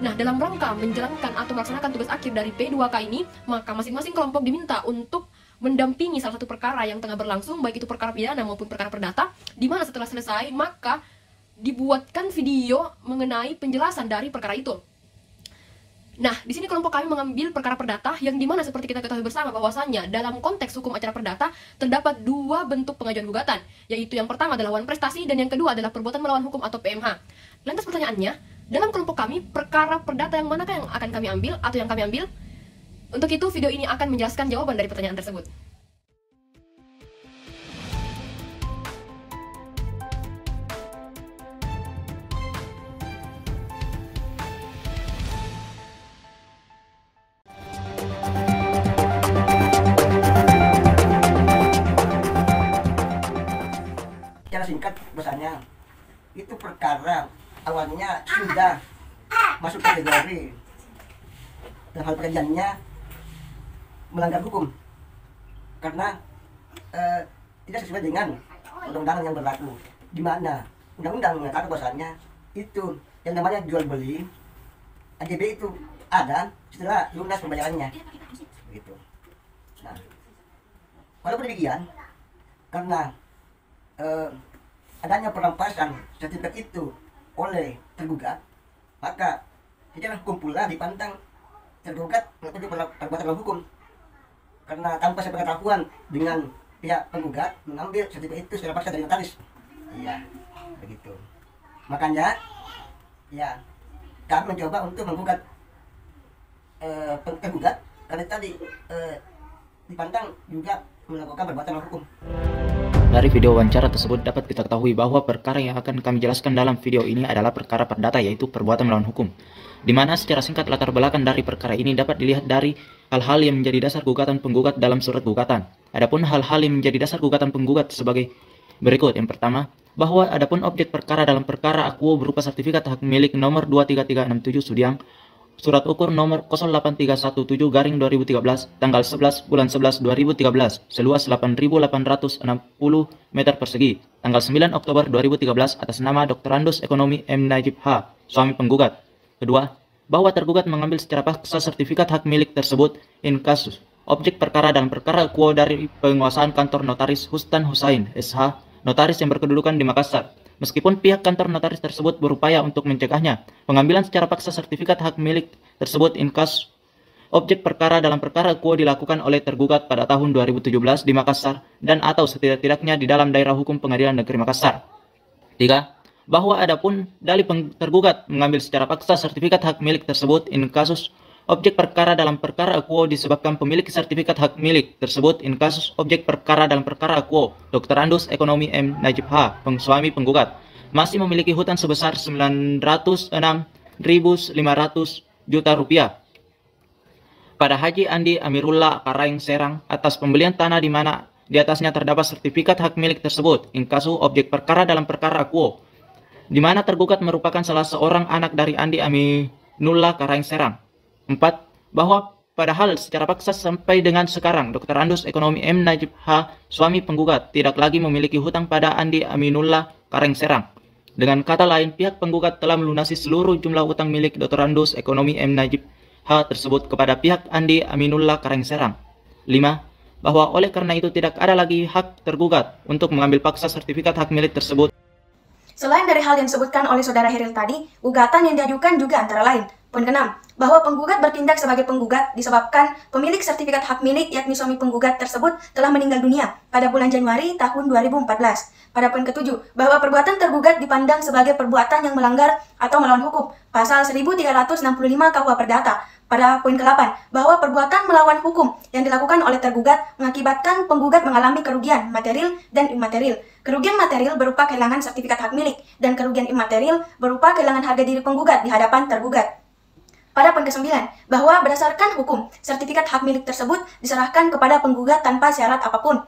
Nah, dalam rangka menjalankan atau melaksanakan tugas akhir dari P2K ini, maka masing-masing kelompok diminta untuk mendampingi salah satu perkara yang tengah berlangsung, baik itu perkara pidana maupun perkara perdata, di mana setelah selesai, maka dibuatkan video mengenai penjelasan dari perkara itu. Nah, di sini kelompok kami mengambil perkara perdata yang dimana seperti kita ketahui bersama bahwasannya dalam konteks hukum acara perdata terdapat dua bentuk pengajuan gugatan, yaitu yang pertama adalah wan prestasi dan yang kedua adalah perbuatan melawan hukum atau PMH. Lantas pertanyaannya, dalam kelompok kami perkara perdata yang manakah yang akan kami ambil atau yang kami ambil? Untuk itu video ini akan menjelaskan jawaban dari pertanyaan tersebut. Secara singkat bahasanya, itu perkara awalnya sudah masuk kategori dan hal pekerjaannya melanggar hukum karena tidak sesuai dengan undang-undang yang berlaku, di mana undang-undang mengatakan bahasanya itu yang namanya jual beli AJB itu ada setelah lunas pembayarannya begitu. Nah, walaupun demikian, karena adanya perampasan sertifikat itu oleh tergugat, maka secara hukum pula dipandang tergugat melakukan perbuatan melawan hukum karena tanpa sepengetahuan dengan pihak penggugat mengambil sertifikat itu secara paksa dari notaris. Iya, begitu. Makanya ya kami mencoba untuk menggugat tergugat karena tadi dipandang juga melakukan perbuatan melawan hukum. Dari video wawancara tersebut dapat kita ketahui bahwa perkara yang akan kami jelaskan dalam video ini adalah perkara perdata, yaitu perbuatan melawan hukum. Di mana secara singkat latar belakang dari perkara ini dapat dilihat dari hal-hal yang menjadi dasar gugatan penggugat dalam surat gugatan. Adapun hal-hal yang menjadi dasar gugatan penggugat sebagai berikut. Yang pertama, bahwa adapun objek perkara dalam perkara akuo berupa sertifikat hak milik nomor 23367 Sudiang Surat Ukur nomor 08317/2013 tanggal 11 bulan 11 2013 seluas 8.860 meter persegi tanggal 9 Oktober 2013 atas nama Dr. Andus Ekonomi M. Najib H. suami penggugat. Kedua, bahwa tergugat mengambil secara paksa sertifikat hak milik tersebut in kasus objek perkara dalam perkara akuo dari penguasaan kantor notaris Hustan Husain SH, notaris yang berkedudukan di Makassar. Meskipun pihak kantor notaris tersebut berupaya untuk mencegahnya, pengambilan secara paksa sertifikat hak milik tersebut in kasus objek perkara dalam perkara akuo dilakukan oleh tergugat pada tahun 2017 di Makassar dan atau setidak-tidaknya di dalam daerah hukum Pengadilan Negeri Makassar. 3. Bahwa adapun dalih tergugat mengambil secara paksa sertifikat hak milik tersebut in kasus objek perkara dalam perkara akuo disebabkan pemilik sertifikat hak milik tersebut in kasus objek perkara dalam perkara akuo Dr. Andus Ekonomi M. Najib H. suami penggugat masih memiliki hutang sebesar 906.500 juta rupiah pada Haji Andi Amirullah Karaeng Serang atas pembelian tanah di mana di atasnya terdapat sertifikat hak milik tersebut in kasus objek perkara dalam perkara akuo di mana tergugat merupakan salah seorang anak dari Andi Aminullah Karaeng Serang. 4. Bahwa padahal secara paksa sampai dengan sekarang Dr. Andus Ekonomi M. Najib H. suami penggugat tidak lagi memiliki hutang pada Andi Aminullah Karaeng Serang. Dengan kata lain, pihak penggugat telah melunasi seluruh jumlah hutang milik Dr. Andus Ekonomi M. Najib H. tersebut kepada pihak Andi Aminullah Karaeng Serang. 5. Bahwa oleh karena itu tidak ada lagi hak tergugat untuk mengambil paksa sertifikat hak milik tersebut. Selain dari hal yang disebutkan oleh Saudara Heril tadi, gugatan yang diajukan juga antara lain. Poin ke-6, bahwa penggugat bertindak sebagai penggugat disebabkan pemilik sertifikat hak milik yakni suami penggugat tersebut telah meninggal dunia pada bulan Januari tahun 2014. Pada poin ke-7, bahwa perbuatan tergugat dipandang sebagai perbuatan yang melanggar atau melawan hukum, pasal 1365 KUH Perdata. Pada poin ke-8, bahwa perbuatan melawan hukum yang dilakukan oleh tergugat mengakibatkan penggugat mengalami kerugian material dan imaterial. Kerugian material berupa kehilangan sertifikat hak milik dan kerugian imaterial berupa kehilangan harga diri penggugat di hadapan tergugat. Pada poin ke-9, bahwa berdasarkan hukum, sertifikat hak milik tersebut diserahkan kepada penggugat tanpa syarat apapun.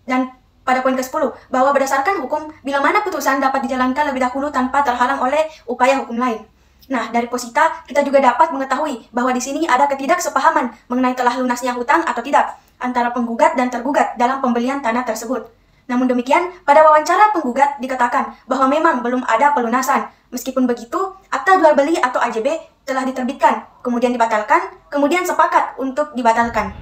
Dan pada poin ke-10, bahwa berdasarkan hukum, bila mana putusan dapat dijalankan lebih dahulu tanpa terhalang oleh upaya hukum lain. Nah, dari posita, kita juga dapat mengetahui bahwa di sini ada ketidaksepahaman mengenai telah lunasnya hutang atau tidak antara penggugat dan tergugat dalam pembelian tanah tersebut. Namun demikian, pada wawancara penggugat dikatakan bahwa memang belum ada pelunasan. Meskipun begitu, akta jual beli atau AJB telah diterbitkan, kemudian dibatalkan, kemudian sepakat untuk dibatalkan.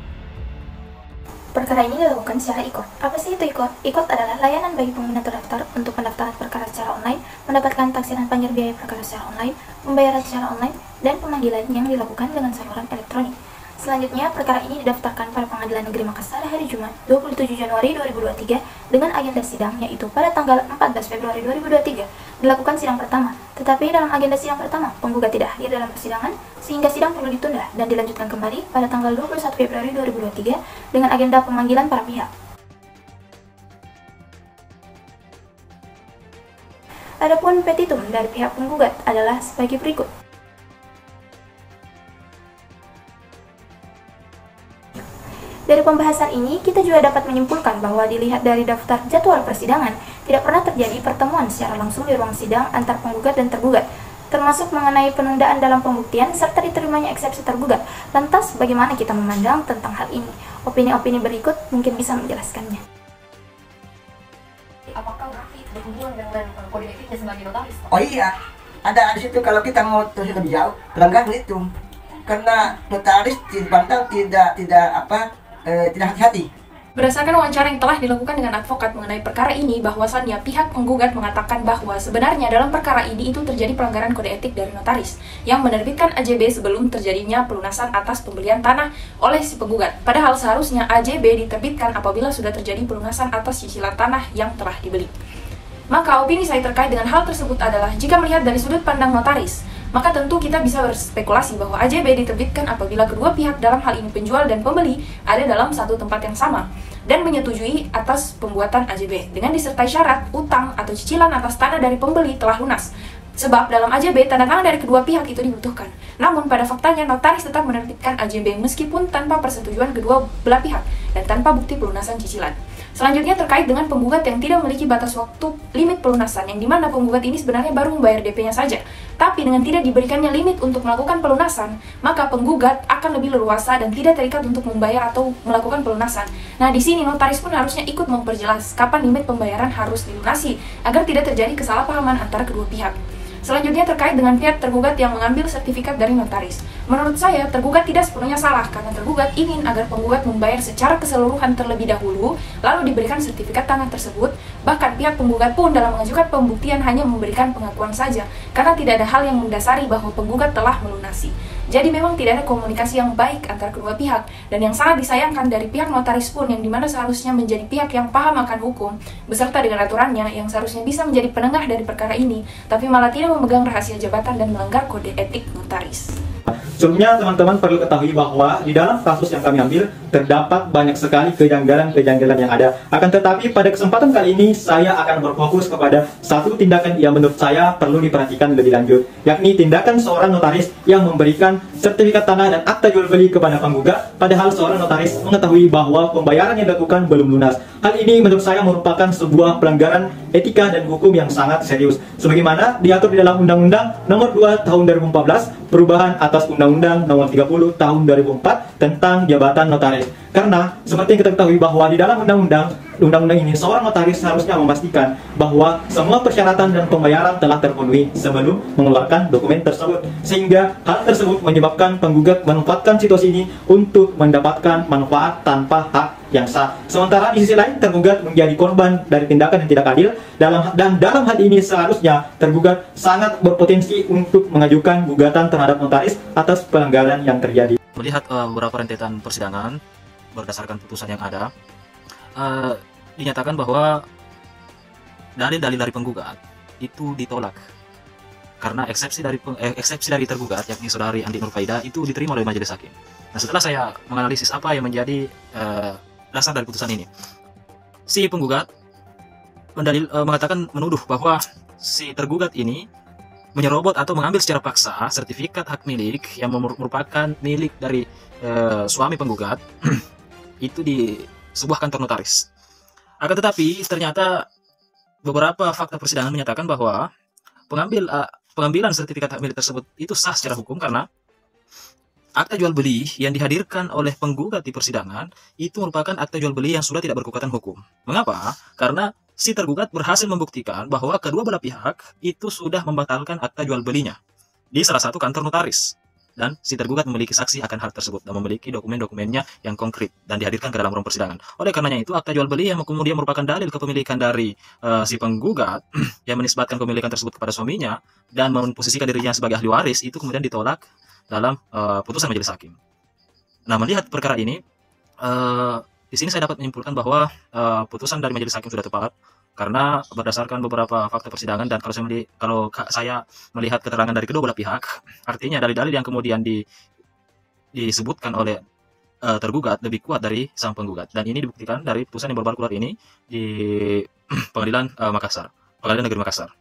Perkara ini dilakukan secara IKOT. Apa sih itu IKOT? IKOT adalah layanan bagi pengguna terdaftar untuk pendaftaran perkara secara online, mendapatkan taksiran panjar biaya perkara secara online, pembayaran secara online, dan pemanggilan yang dilakukan dengan saluran elektronik. Selanjutnya, perkara ini didaftarkan pada Pengadilan Negeri Makassar hari Jumat 27 Januari 2023 dengan agenda sidang yaitu pada tanggal 14 Februari 2023 dilakukan sidang pertama. Tetapi dalam agenda sidang pertama, penggugat tidak hadir dalam persidangan sehingga sidang perlu ditunda dan dilanjutkan kembali pada tanggal 21 Februari 2023 dengan agenda pemanggilan para pihak. Adapun petitum dari pihak penggugat adalah sebagai berikut. Dari pembahasan ini, kita juga dapat menyimpulkan bahwa dilihat dari daftar jadwal persidangan, tidak pernah terjadi pertemuan secara langsung di ruang sidang antar penggugat dan tergugat, termasuk mengenai penundaan dalam pembuktian serta diterimanya eksepsi tergugat. Lantas, bagaimana kita memandang tentang hal ini? Opini-opini berikut mungkin bisa menjelaskannya. Apakah berarti berhubungan dengan kode etiknya sebagai notaris? Oh iya, ada di situ kalau kita mau terus lebih jauh, pelanggaran itu. Karena notaris dipandang tidak hati-hati. Berdasarkan wawancara yang telah dilakukan dengan advokat mengenai perkara ini, bahwasannya pihak penggugat mengatakan bahwa sebenarnya dalam perkara ini itu terjadi pelanggaran kode etik dari notaris yang menerbitkan AJB sebelum terjadinya pelunasan atas pembelian tanah oleh si penggugat. Padahal seharusnya AJB diterbitkan apabila sudah terjadi pelunasan atas cicilan tanah yang telah dibeli. Maka opini saya terkait dengan hal tersebut adalah jika melihat dari sudut pandang notaris, maka tentu kita bisa berspekulasi bahwa AJB diterbitkan apabila kedua pihak dalam hal ini penjual dan pembeli ada dalam satu tempat yang sama dan menyetujui atas pembuatan AJB dengan disertai syarat utang atau cicilan atas tanah dari pembeli telah lunas. Sebab dalam AJB tanda tangan dari kedua pihak itu dibutuhkan. Namun pada faktanya notaris tetap menerbitkan AJB meskipun tanpa persetujuan kedua belah pihak dan tanpa bukti pelunasan cicilan. Selanjutnya terkait dengan penggugat yang tidak memiliki batas waktu limit pelunasan, yang dimana penggugat ini sebenarnya baru membayar DP-nya saja. Tapi dengan tidak diberikannya limit untuk melakukan pelunasan, maka penggugat akan lebih leluasa dan tidak terikat untuk membayar atau melakukan pelunasan. Nah, di sini notaris pun harusnya ikut memperjelas kapan limit pembayaran harus dilunasi agar tidak terjadi kesalahpahaman antara kedua pihak. Selanjutnya terkait dengan pihak tergugat yang mengambil sertifikat dari notaris. Menurut saya, tergugat tidak sepenuhnya salah karena tergugat ingin agar penggugat membayar secara keseluruhan terlebih dahulu, lalu diberikan sertifikat tanah tersebut. Bahkan pihak penggugat pun dalam mengajukan pembuktian hanya memberikan pengakuan saja, karena tidak ada hal yang mendasari bahwa penggugat telah melunasi. Jadi memang tidak ada komunikasi yang baik antara kedua pihak, dan yang sangat disayangkan dari pihak notaris pun yang dimana seharusnya menjadi pihak yang paham akan hukum, beserta dengan aturannya yang seharusnya bisa menjadi penengah dari perkara ini, tapi malah tidak memegang rahasia jabatan dan melanggar kode etik notaris. Sebelumnya teman-teman perlu ketahui bahwa di dalam kasus yang kami ambil terdapat banyak sekali kejanggalan-kejanggalan yang ada. Akan tetapi pada kesempatan kali ini saya akan berfokus kepada satu tindakan yang menurut saya perlu diperhatikan lebih lanjut, yakni tindakan seorang notaris yang memberikan sertifikat tanah dan akta jual beli kepada penggugat, padahal seorang notaris mengetahui bahwa pembayaran yang dilakukan belum lunas. Hal ini menurut saya merupakan sebuah pelanggaran etika dan hukum yang sangat serius, sebagaimana diatur di dalam Undang-Undang Nomor 2 Tahun 2014 perubahan atas Undang-Undang Nomor 30 Tahun 2004 tentang jabatan notaris. Karena seperti yang kita ketahui bahwa di dalam undang-undang ini seorang notaris harusnya memastikan bahwa semua persyaratan dan pembayaran telah terpenuhi sebelum mengeluarkan dokumen tersebut, sehingga hal tersebut menyebabkan penggugat memanfaatkan situasi ini untuk mendapatkan manfaat tanpa hak yang sah. Sementara di sisi lain tergugat menjadi korban dari tindakan yang tidak adil dan dalam hal ini seharusnya tergugat sangat berpotensi untuk mengajukan gugatan terhadap notaris atas pelanggaran yang terjadi. Melihat beberapa rentetan persidangan berdasarkan putusan yang ada, dinyatakan bahwa dalil-dalil dari penggugat itu ditolak karena eksepsi dari tergugat, yakni saudari Andi Nurfaida, itu diterima oleh majelis hakim. Nah, setelah saya menganalisis apa yang menjadi dasar dari putusan ini, si penggugat menuduh bahwa si tergugat ini menyerobot atau mengambil secara paksa sertifikat hak milik yang merupakan milik dari suami penggugat itu di sebuah kantor notaris. Akan tetapi ternyata beberapa fakta persidangan menyatakan bahwa pengambilan sertifikat hak milik tersebut itu sah secara hukum karena akta jual beli yang dihadirkan oleh penggugat di persidangan itu merupakan akta jual beli yang sudah tidak berkekuatan hukum. Mengapa? Karena si tergugat berhasil membuktikan bahwa kedua belah pihak itu sudah membatalkan akta jual belinya di salah satu kantor notaris. Dan si tergugat memiliki saksi akan hal tersebut dan memiliki dokumen-dokumennya yang konkret dan dihadirkan ke dalam ruang persidangan. Oleh karenanya itu, akta jual beli yang kemudian merupakan dalil kepemilikan dari si penggugat yang menisbatkan kepemilikan tersebut kepada suaminya dan memposisikan dirinya sebagai ahli waris itu kemudian ditolak dalam putusan majelis hakim. Nah, melihat perkara ini, di sini saya dapat menyimpulkan bahwa putusan dari majelis hakim sudah tepat karena berdasarkan beberapa fakta persidangan dan kalau saya melihat keterangan dari kedua belah pihak, artinya dalil-dalil yang kemudian disebutkan oleh tergugat lebih kuat dari sang penggugat, dan ini dibuktikan dari putusan yang baru keluar ini di Pengadilan Makassar, Pengadilan Negeri Makassar.